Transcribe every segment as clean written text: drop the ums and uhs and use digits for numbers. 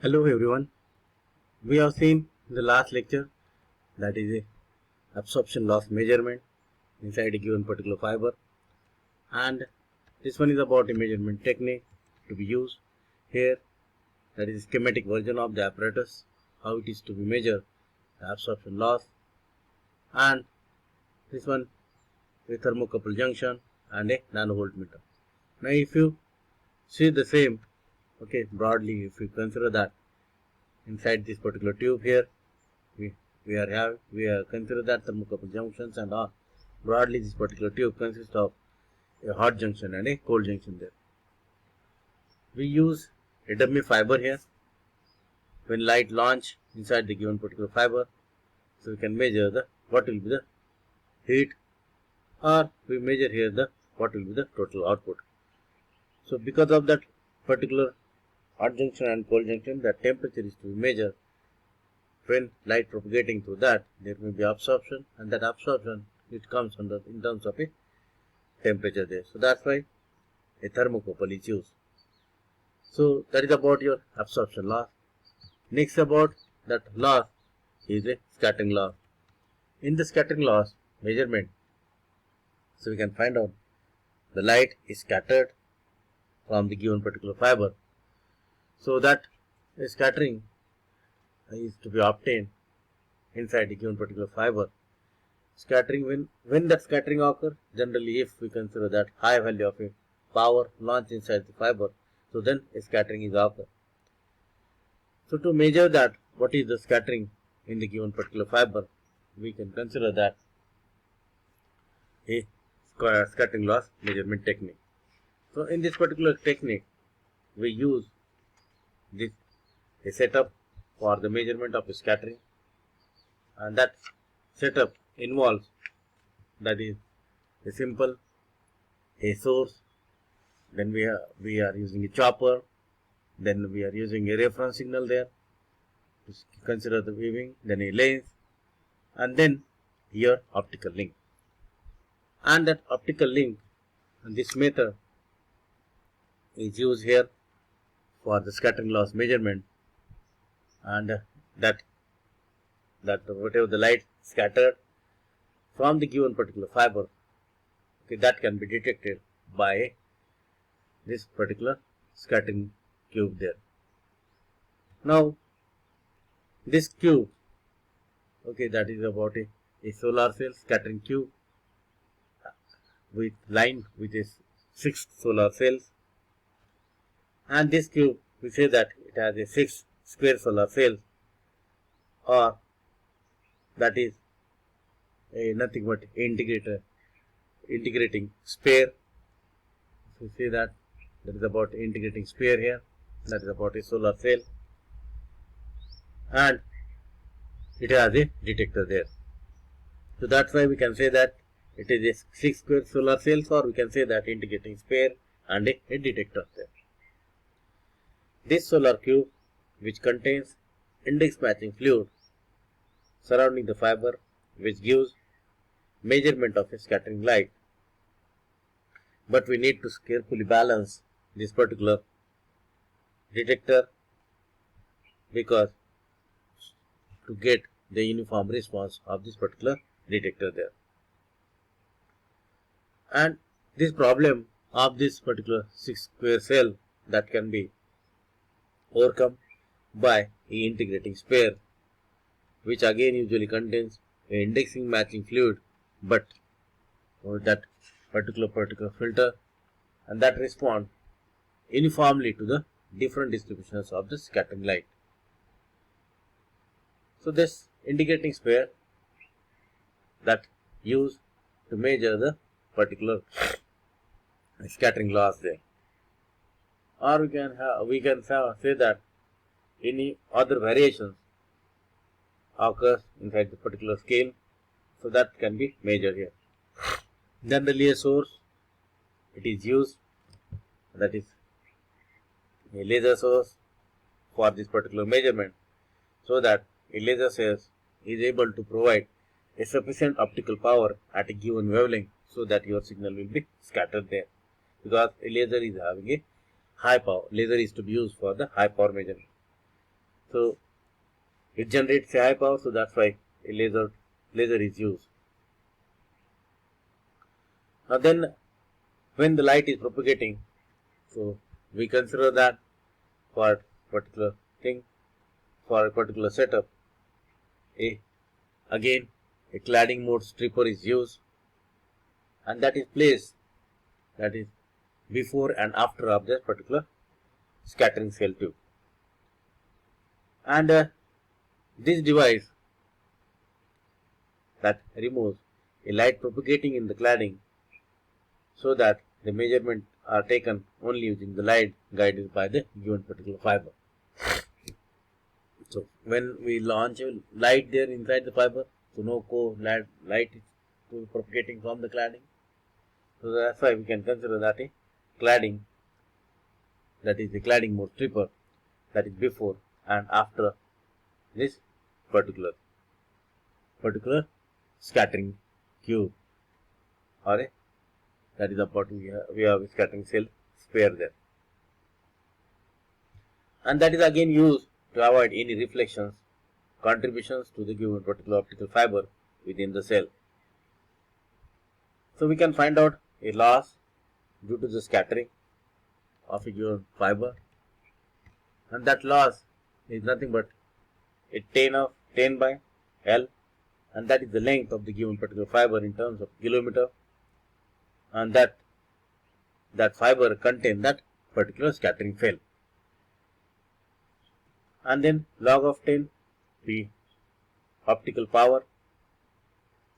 Hello everyone. We have seen in the last lecture that is a absorption loss measurement inside a given particular fiber, and this one is about a measurement technique to be used here, that is a schematic version of the apparatus, how it is to be measured the absorption loss, and this one a thermocouple junction and a nanovoltmeter. Now if you see the same, okay, broadly if you consider that inside this particular tube here we are consider that thermocouple junctions, and broadly this particular tube consists of a hot junction and a cold junction there. We use a dummy fiber here. When light launch inside the given particular fiber, so we can measure the what will be the heat, or we measure here the what will be the total output. So because of that particular hot junction and cold junction, the temperature is to be measured. When light propagating through that, there may be absorption, and that absorption it comes under in terms of a temperature there. So that's why a thermocouple is used. So that is about your absorption loss. Next about that loss is a scattering loss. In the scattering loss measurement, so we can find out the light is scattered from the given particular fiber. So that a scattering is to be obtained inside the given particular fiber. Scattering, when that scattering occurs, generally if we consider that high value of a power launched inside the fiber, so then a scattering is occur. So to measure that what is the scattering in the given particular fiber, we can consider that a scattering loss measurement technique. So in this particular technique, we use this a setup for the measurement of a scattering, and that setup involves, that is a simple a source, then we are using a chopper, then we are using a reference signal there to consider the weaving, then a lens, and then your optical link. And that optical link and this method is used here for the scattering loss measurement, and that whatever the light scattered from the given particular fiber, okay, that can be detected by this particular scattering cube there. Now this cube, okay, that is about a solar cell scattering cube with lined with a 6 solar cells, and this cube we say that it has a 6 square solar cells, or that is a nothing but integrating sphere. So we say that is about integrating sphere here, that is about a solar cell, and it has a detector there. So that's why we can say that it is a 6 square solar cells, or we can say that integrating sphere and a detector there. This solar cube, which contains index matching fluid surrounding the fiber, which gives measurement of a scattering light, but we need to carefully balance this particular detector, because to get the uniform response of this particular detector there. And this problem of this particular 6 square cell, that can be overcome by the integrating sphere, which again usually contains a indexing matching fluid, but that particular filter, and that respond uniformly to the different distributions of the scattering light. So this integrating sphere that used to measure the particular scattering loss there, or we can say that any other variations occurs inside the particular scale, so that can be measured here. Generally a source, it is used, that is a laser source for this particular measurement, so that a laser source is able to provide a sufficient optical power at a given wavelength, so that your signal will be scattered there, because a laser is having a high power. Laser is to be used for the high power measurement. So it generates a high power, so that's why a laser is used. Now then, when the light is propagating, so we consider that for a particular thing, for a particular setup, again a cladding mode stripper is used, and that is placed, that is before and after of this particular scattering cell tube. And this device that removes a light propagating in the cladding, so that the measurements are taken only using the light guided by the given particular fiber. So when we launch a light there inside the fiber, so no light is propagating from the cladding. So that's why we can consider that a cladding, that is the cladding mode stripper, that is before and after this particular scattering cube, or that is about we have a scattering cell sphere there, and that is again used to avoid any reflections, contributions to the given particular optical fiber within the cell. So we can find out a loss due to the scattering of a given fiber, and that loss is nothing but a 10 by L, and that is the length of the given particular fiber in terms of kilometer, and that fiber contains that particular scattering field. And then log of 10 the optical power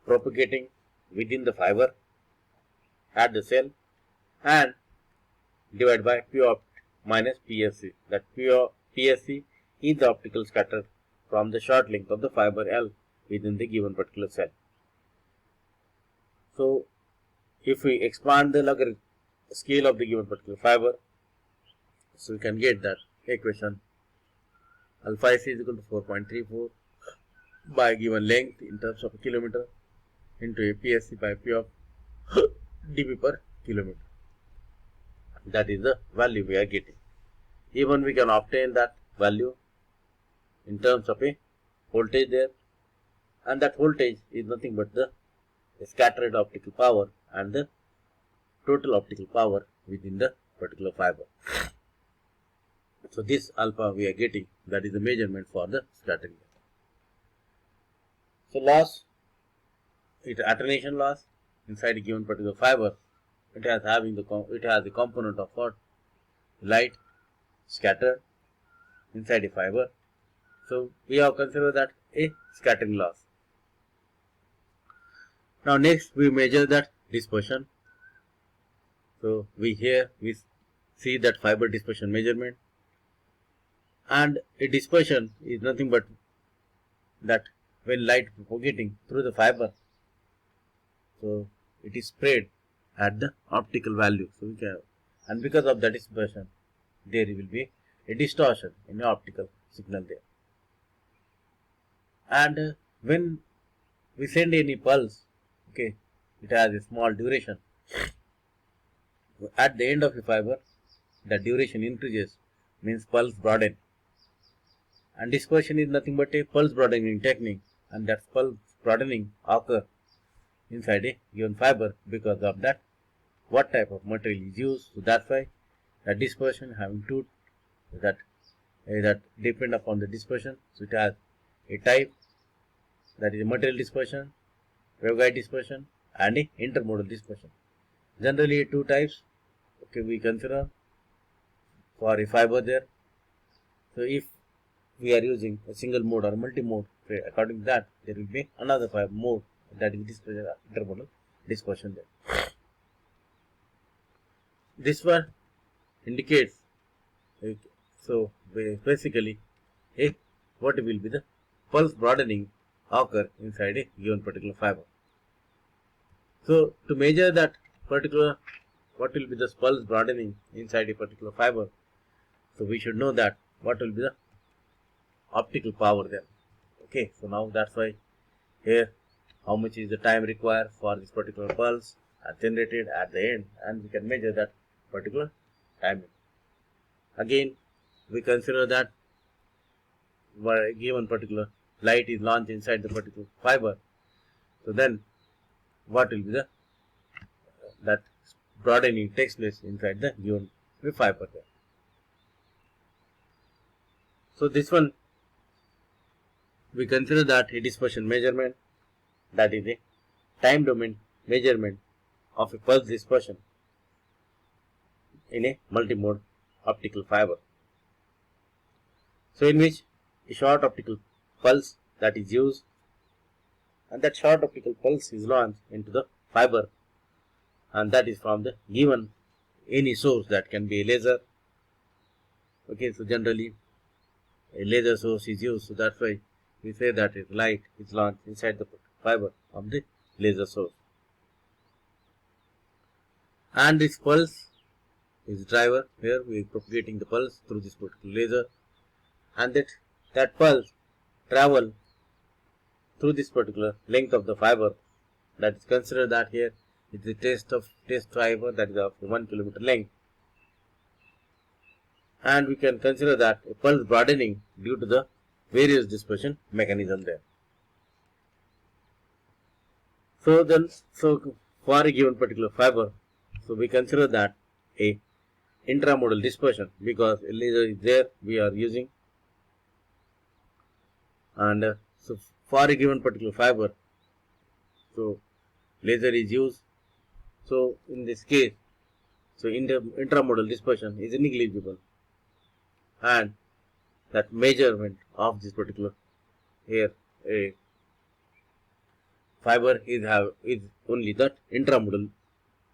propagating within the fiber at the cell, and divided by P opt minus PSC. That PSC is the optical scatter from the short length of the fiber L within the given particular cell. So if we expand the logarithmic scale of the given particular fiber, so we can get that equation alpha is equal to 4.34 by given length in terms of a kilometer into a PSC by P of dB per kilometer. That is the value we are getting. Even we can obtain that value in terms of a voltage there, and that voltage is nothing but the scattered optical power and the total optical power within the particular fiber. So this alpha we are getting, that is the measurement for the scattering. So loss, it attenuation loss inside a given particular fiber, it has a component of what? Light scattered inside a fiber. So we have considered that a scattering loss. Now next we measure that dispersion. So we see that fiber dispersion measurement, and a dispersion is nothing but that when light propagating through the fiber, so it is spread at the optical value. So and because of that dispersion, there will be a distortion in the optical signal there. And when we send any pulse, it has a small duration. At the end of a fiber, the duration increases, means pulse broaden. And dispersion is nothing but a pulse broadening technique, and that pulse broadening occurs inside a given fiber because of that what type of material is used. So that's why the dispersion having two that depend upon the dispersion. So it has a type, that is a material dispersion, waveguide dispersion, and a intermodal dispersion. Generally two types we consider for a fiber there. So if we are using a single mode or multi-mode, according to that there will be another fiber mode, that is dispersion, intermodal dispersion there. This one indicates, so basically what will be the pulse broadening occur inside a given particular fiber. So to measure that particular, what will be the pulse broadening inside a particular fiber, so we should know that what will be the optical power there. So now that's why here how much is the time required for this particular pulse generated at the end, and we can measure that particular time. Again we consider that given particular light is launched inside the particular fiber, so then what will be the that broadening takes place inside the given fiber there. So this one we consider that a dispersion measurement, that is a time domain measurement of a pulse dispersion in a multimode optical fiber. So in which a short optical pulse that is used, and that short optical pulse is launched into the fiber, and that is from the given any source, that can be a laser. Okay, so generally a laser source is used, so that's why we say that a light is launched inside the fiber of the laser source. And this pulse is driver. Here we are propagating the pulse through this particular laser, and that pulse travel through this particular length of the fiber, that is considered that here is the test fiber, that is of 1 kilometer length, and we can consider that a pulse broadening due to the various dispersion mechanism there. So for a given particular fiber, so we consider that a intramodal dispersion, because a laser is there we are using, and so for a given particular fiber, so laser is used. So in this case, so intramodal dispersion is negligible, and that measurement of this particular here a fiber is only that intramodal,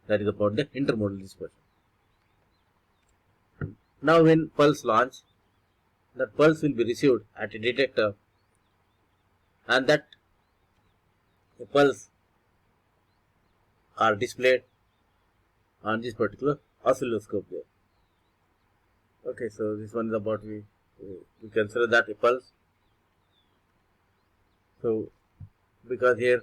that is about the intermodal dispersion. Now when pulse launch, that pulse will be received at a detector, and that the pulse are displayed on this particular oscilloscope there. Okay, so this one is about we consider that a pulse. So because here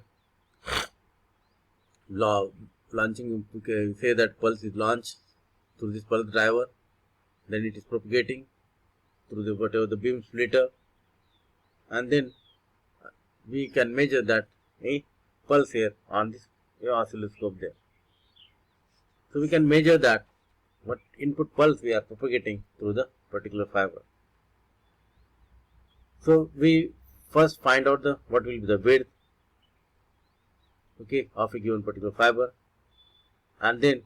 launching, we say that pulse is launched through this pulse driver, then it is propagating through the whatever the beam splitter, and then we can measure that a pulse here on this oscilloscope there. So we can measure that what input pulse we are propagating through the particular fiber. So we first find out what will be the width, okay, of a given particular fiber, and then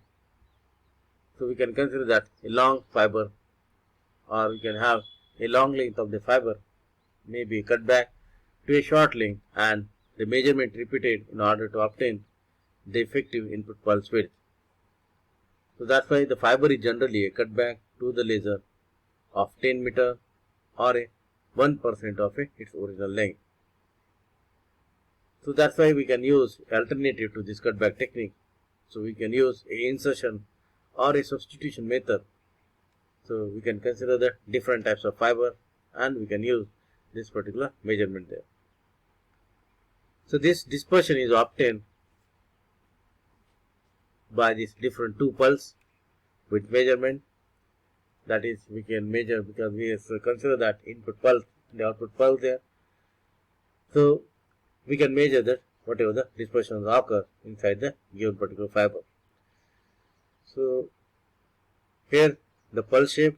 so we can consider that a long fiber, or we can have a long length of the fiber may be cut back to a short length, and the measurement repeated in order to obtain the effective input pulse width. So that's why the fiber is generally a cut back to the laser of 10 meter or a 1% of its original length. So that's why we can use alternative to this cutback technique. So we can use a insertion or a substitution method. So we can consider the different types of fiber, and we can use this particular measurement there. So this dispersion is obtained by this different two pulse with measurement, that is we can measure, because we consider that input pulse and the output pulse there. So we can measure that whatever the dispersions occur inside the given particular fiber. So here the pulse shape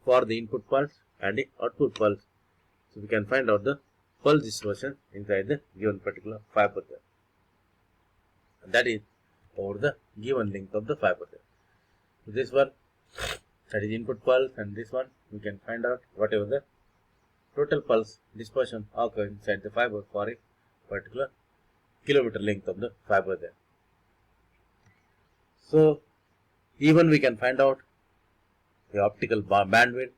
for the input pulse and the output pulse. So we can find out the pulse dispersion inside the given particular fiber there. And that is over the given length of the fiber there. So this one, that is input pulse, and this one we can find out whatever the total pulse dispersion occur inside the fiber for a particular kilometer length of the fiber there. So even we can find out the optical bandwidth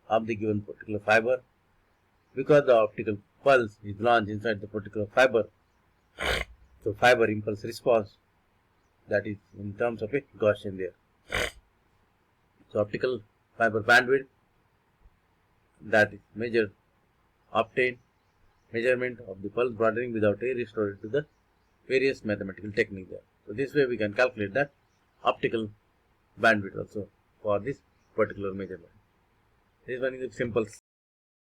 of the given particular fiber, because the optical pulse is launched inside the particular fiber. So fiber impulse response, that is in terms of a Gaussian there. So optical fiber bandwidth, that is measurement of the pulse broadening without a restored to the various mathematical technique there. So this way we can calculate that optical bandwidth also for this particular measurement. This one is a simple